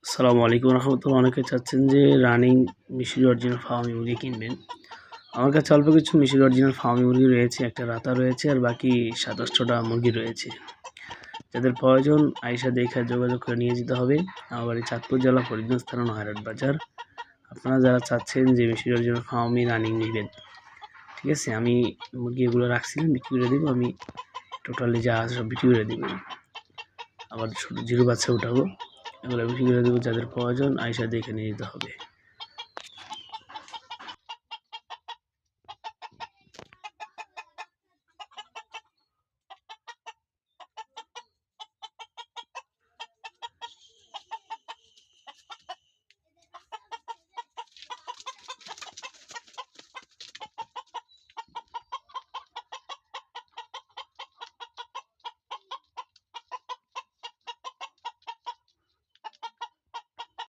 আসসালামু আলাইকুম রহমতুল্লাহ। অনেকে চাচ্ছেন যে রানিং মিশরি অরিজিনাল ফার্মি মুরগি কিনবেন। আমার কাছে অল্প কিছু মিশরি অরিজিনাল ফার্মি মুরগি রয়েছে, একটা রাতা রয়েছে আর বাকি 27টা মুরগি রয়েছে। যাদের প্রয়োজন আইসা দেখে যোগাযোগ করে নিয়ে যেতে হবে। আমার বাড়ি চাঁদপুর জেলা ফরিদগঞ্জ থানা নয়হাট বাজার। আপনারা যারা চাচ্ছেন যে মিশরি অরিজিনাল ফার্মি রানিং নেবেন, ঠিক আছে, আমি মুরগি এগুলো রাখছিলাম, বিক্রি করে দেবো। আমি টোটালি যা আছে সব বিক্রি করে দেবো। আবার ছোটো জিরো বাচ্চা উঠাবো, এগুলো বিক্রি করে দেবো। যাদের প্রয়োজন আইসা দেখে নিয়ে যেতে হবে।